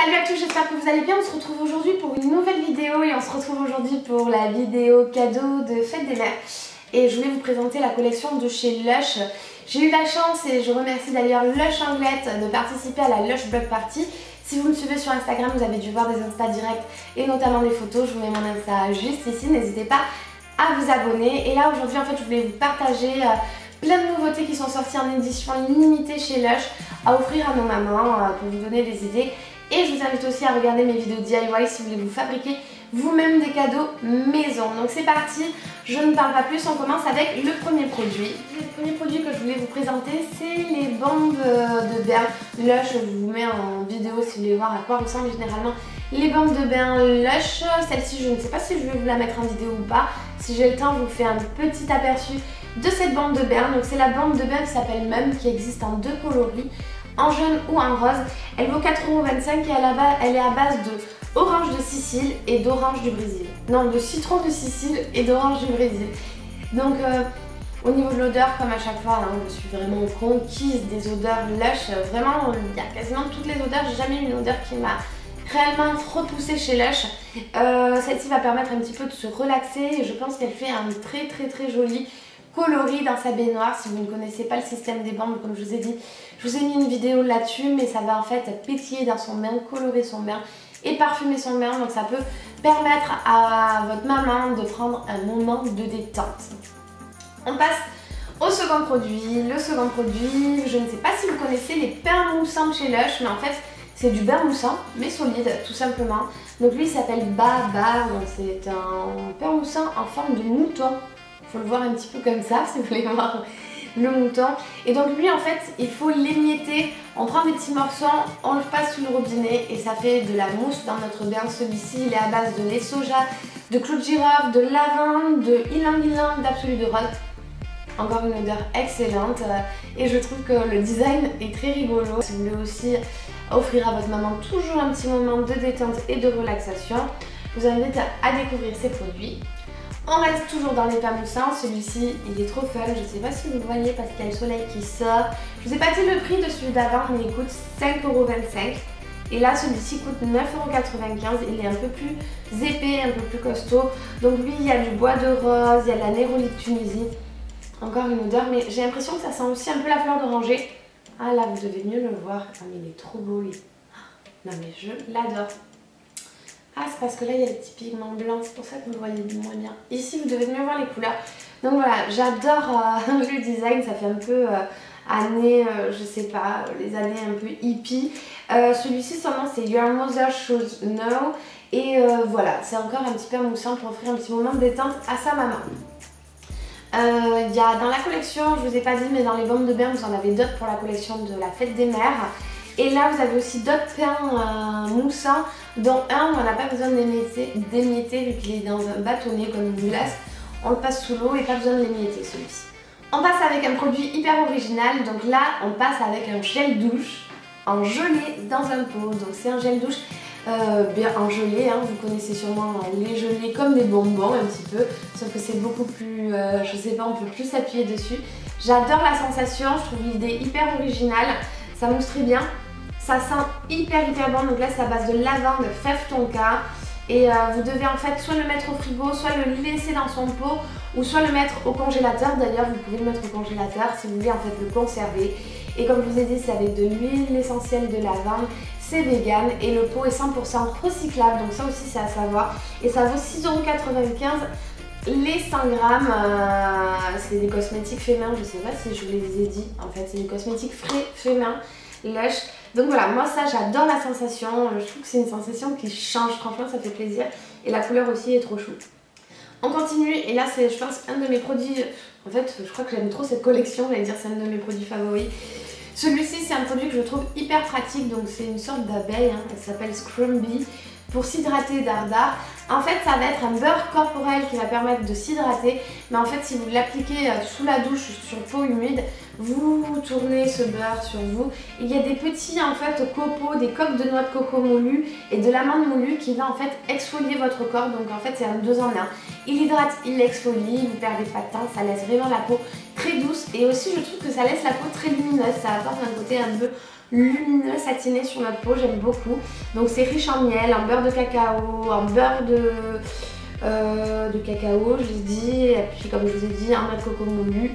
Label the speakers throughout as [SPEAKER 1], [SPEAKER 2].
[SPEAKER 1] Salut à tous, j'espère que vous allez bien. On se retrouve aujourd'hui pour une nouvelle vidéo et on se retrouve aujourd'hui pour la vidéo cadeau de Fête des Mères. Et je voulais vous présenter la collection de chez Lush. J'ai eu la chance et je remercie d'ailleurs Lush Anglette de participer à la Lush Block Party. Si vous me suivez sur Instagram, vous avez dû voir des Insta directs et notamment des photos. Je vous mets mon Insta juste ici, n'hésitez pas à vous abonner. Et là aujourd'hui en fait je voulais vous partager plein de nouveautés qui sont sorties en édition limitée chez Lush à offrir à nos mamans pour vous donner des idées. Et je vous invite aussi à regarder mes vidéos DIY si vous voulez vous fabriquer vous-même des cadeaux maison. Donc c'est parti, je ne parle pas plus, on commence avec le premier produit. Le premier produit que je voulais vous présenter, c'est les bombes de bain Lush. Je vous mets en vidéo si vous voulez voir à quoi ressemblent généralement les bombes de bain Lush. Celle-ci, je ne sais pas si je vais vous la mettre en vidéo ou pas. Si j'ai le temps, je vous fais un petit aperçu de cette bombe de bain. Donc c'est la bombe de bain qui s'appelle Mum, qui existe en deux coloris, en jaune ou en rose. Elle vaut 4,25 € et elle est à base de orange de Sicile et d'orange du Brésil. Non, de citron de Sicile et d'orange du Brésil. Donc au niveau de l'odeur, comme à chaque fois, je suis vraiment conquise des odeurs Lush. Vraiment, il y a quasiment toutes les odeurs. J'ai jamais eu une odeur qui m'a réellement repoussée chez Lush. Celle-ci va permettre un petit peu de se relaxer et je pense qu'elle fait un très joli coloris dans sa baignoire. Si vous ne connaissez pas le système des bombes, comme je vous ai dit, je vous ai mis une vidéo là-dessus, mais ça va en fait pétiller dans son bain, colorer son bain et parfumer son bain. Donc ça peut permettre à votre maman de prendre un moment de détente. On passe au second produit. Le second produit, je ne sais pas si vous connaissez les pains moussants de chez Lush, mais en fait c'est du bain moussant mais solide tout simplement. Donc lui il s'appelle Baba, c'est un pain moussant en forme de mouton. Il faut le voir un petit peu comme ça si vous voulez voir le mouton. Et donc lui en fait il faut l'émietter. On prend des petits morceaux, on le passe sous le robinet et ça fait de la mousse dans notre bain. Celui-ci il est à base de lait soja, de clou de girofle, de lavande, de ylang-ylang, d'absolu de rose. Encore une odeur excellente et je trouve que le design est très rigolo. Si vous voulez aussi offrir à votre maman toujours un petit moment de détente et de relaxation, je vous invite à découvrir ces produits. On reste toujours dans les pains moussants, celui-ci il est trop fun, je ne sais pas si vous le voyez parce qu'il y a le soleil qui sort. Je vous ai pas dit le prix de celui d'avant mais il coûte 5,25 €. Et là celui-ci coûte 9,95 €, il est un peu plus épais, un peu plus costaud. Donc lui il y a du bois de rose, il y a de la néroli de Tunisie. Encore une odeur, mais j'ai l'impression que ça sent aussi un peu la fleur d'oranger. Ah là vous devez mieux le voir, ah, mais il est trop beau lui. Non mais je l'adore. Ah c'est parce que là il y a des petits pigments blancs, c'est pour ça que vous le voyez moins bien. Ici vous devez mieux voir les couleurs. Donc voilà, j'adore le design, ça fait un peu années, je sais pas, les années un peu hippie. Celui-ci son nom c'est Your Mother Should Know. Et voilà, c'est encore un petit peu moussant pour offrir un petit moment de détente à sa maman. Il y a dans la collection, je vous ai pas dit, mais dans les bombes de bain vous en avez d'autres pour la collection de la Fête des Mères. Et là vous avez aussi d'autres pains moussants, dont un où on n'a pas besoin d'émietter vu qu'il est dans un bâtonnet comme une glace. On le passe sous l'eau et pas besoin de l'émietter celui-ci. On passe avec un produit hyper original, donc là on passe avec un gel douche en gelée dans un pot. Donc c'est un gel douche bien en gelée, vous connaissez sûrement les gelées comme des bonbons un petit peu, sauf que c'est beaucoup plus, je sais pas, on peut plus s'appuyer dessus. J'adore la sensation, je trouve l'idée hyper originale, ça mousse très bien, ça sent hyper bon. Donc là c'est à base de lavande, fève tonka et vous devez en fait soit le mettre au frigo, soit le laisser dans son pot ou soit le mettre au congélateur. D'ailleurs vous pouvez le mettre au congélateur si vous voulez en fait le conserver. Et comme je vous ai dit, c'est avec de l'huile essentielle de lavande, c'est vegan et le pot est 100% recyclable, donc ça aussi c'est à savoir. Et ça vaut 6,95 € les 100 grammes. C'est des cosmétiques faits main, je sais pas si je vous les ai dit, en fait c'est des cosmétiques frais faits main, Lush. Donc voilà, moi ça j'adore la sensation, je trouve que c'est une sensation qui change, franchement ça fait plaisir. Et la couleur aussi est trop chou. On continue et là c'est je pense un de mes produits, en fait je crois que j'aime trop cette collection, j'allais dire c'est un de mes produits favoris. Celui-ci c'est un produit que je trouve hyper pratique, donc c'est une sorte d'abeille, elle s'appelle Scrumby, pour s'hydrater dardard. En fait ça va être un beurre corporel qui va permettre de s'hydrater, mais en fait si vous l'appliquez sous la douche sur peau humide, vous tournez ce beurre sur vous. Il y a des petits en fait copeaux, des coques de noix de coco moulues et de l'amande moulue qui va en fait exfolier votre corps, donc en fait c'est un 2 en 1. Il hydrate, il exfolie, vous perdez pas de temps, ça laisse vraiment la peau très très douce et aussi je trouve que ça laisse la peau très lumineuse, ça apporte un côté un peu lumineux, satiné sur notre peau, j'aime beaucoup. Donc c'est riche en miel, en beurre de cacao, en beurre de cacao, je l'ai dit, et puis comme je vous ai dit, en noix de coco moulu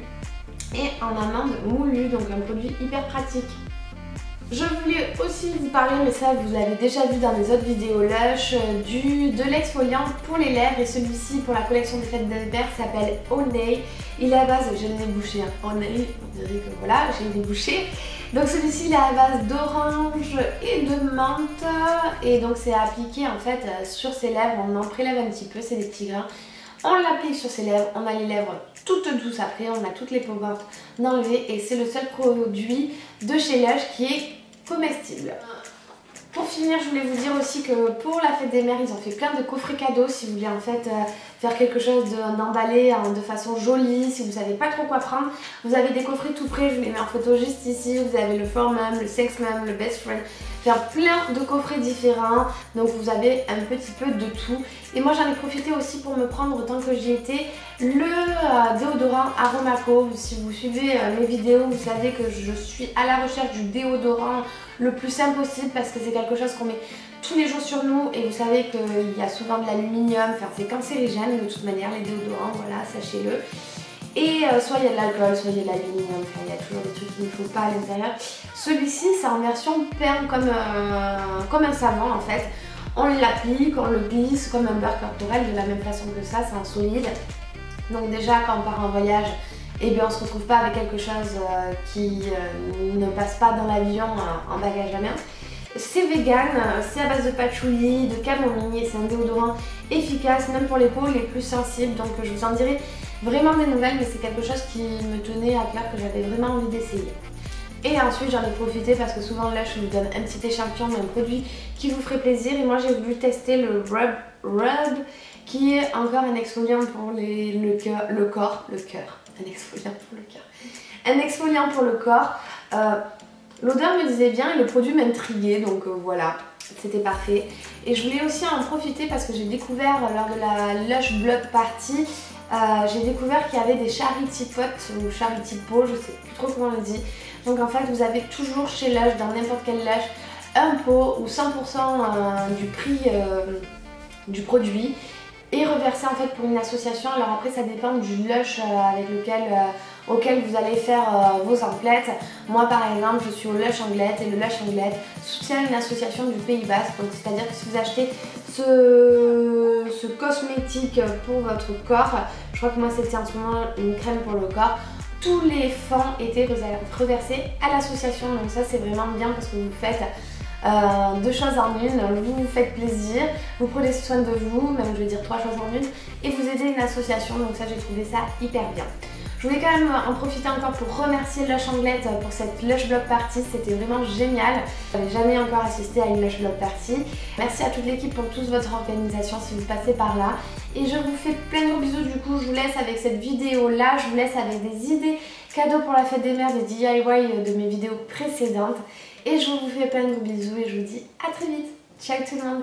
[SPEAKER 1] et en amande moulue, donc un produit hyper pratique. Je voulais aussi vous parler, mais ça vous l'avez déjà vu dans mes autres vidéos Lush, de l'exfoliant pour les lèvres, et celui-ci pour la collection des fêtes des mères s'appelle Honey. Il est à base, j'ai le nez bouché, Honey, on dirait que voilà, j'ai le nez bouché. Donc celui-ci il est à base d'orange et de menthe, et donc c'est appliqué en fait sur ses lèvres, on en prélève un petit peu, c'est des petits grains. On l'applique sur ses lèvres, on a les lèvres toutes douces après, on a toutes les peaux mortes d'enlever, et c'est le seul produit de chez Lush qui est comestible. Pour finir, je voulais vous dire aussi que pour la fête des mères, ils ont fait plein de coffrets cadeaux si vous voulez en fait faire quelque chose d'emballé de façon jolie, si vous savez pas trop quoi prendre. Vous avez des coffrets tout prêts, je vous les mets en photo juste ici. Vous avez le For Mom, le Sex Mom, le Best Friend, faire plein de coffrets différents. Donc vous avez un petit peu de tout. Et moi j'en ai profité aussi pour me prendre, tant que j'y étais, le déodorant Aromaco. Si vous suivez mes vidéos, vous savez que je suis à la recherche du déodorant le plus simple possible parce que c'est quelque chose qu'on met tous les jours sur nous, et vous savez qu'il y a souvent de l'aluminium, enfin c'est cancérigène de toute manière les déodorants, voilà, sachez-le. Et soit il y a de l'alcool, soit il y a de l'aluminium, enfin il y a toujours des trucs qu'il ne faut pas à l'intérieur. Celui-ci c'est en version perle comme un savon en fait. On l'applique, on le glisse comme un beurre corporel de la même façon que ça, c'est un solide. Donc déjà quand on part en voyage, eh bien on se retrouve pas avec quelque chose qui ne passe pas dans l'avion en bagage à main. C'est vegan, c'est à base de patchouli, de camomille, et c'est un déodorant efficace même pour les peaux les plus sensibles. Donc je vous en dirai vraiment des nouvelles, mais c'est quelque chose qui me tenait à cœur, que j'avais vraiment envie d'essayer. Et ensuite j'en ai profité parce que souvent Lush vous donne un petit échantillon d'un produit qui vous ferait plaisir, et moi j'ai voulu tester le Rub qui est encore un exfoliant pour le corps. Un exfoliant pour le cœur. Un exfoliant pour le corps. L'odeur me disait bien et le produit m'intriguait, donc voilà, c'était parfait. Et je voulais aussi en profiter parce que j'ai découvert lors de la Lush Block Party, j'ai découvert qu'il y avait des charity pots ou charity pots, je sais plus trop comment on le dit. Donc en fait vous avez toujours chez Lush, dans n'importe quel Lush, un pot ou 100% du prix du produit et reversé en fait pour une association. Alors après ça dépend du Lush avec auquel vous allez faire vos emplettes. Moi par exemple je suis au Lush Anglette, et le Lush Anglette soutient une association du Pays Basque. Donc c'est à dire que si vous achetez ce cosmétique pour votre corps, je crois que moi c'était en ce moment une crème pour le corps, tous les fonds étaient reversés à l'association. Donc ça c'est vraiment bien parce que vous faites deux choses en une, vous vous faites plaisir, vous prenez soin de vous, même je vais dire 3 choses en une, et vous aidez une association. Donc ça j'ai trouvé ça hyper bien. Je voulais quand même en profiter encore pour remercier Lush Anglette pour cette Lush Block Party, c'était vraiment génial. Je n'avais jamais encore assisté à une Lush Block Party. Merci à toute l'équipe pour toute votre organisation si vous passez par là. Et je vous fais plein de gros bisous, du coup je vous laisse avec cette vidéo là, je vous laisse avec des idées cadeaux pour la fête des mères, des DIY de mes vidéos précédentes. Et je vous fais plein de gros bisous et je vous dis à très vite. Ciao tout le monde.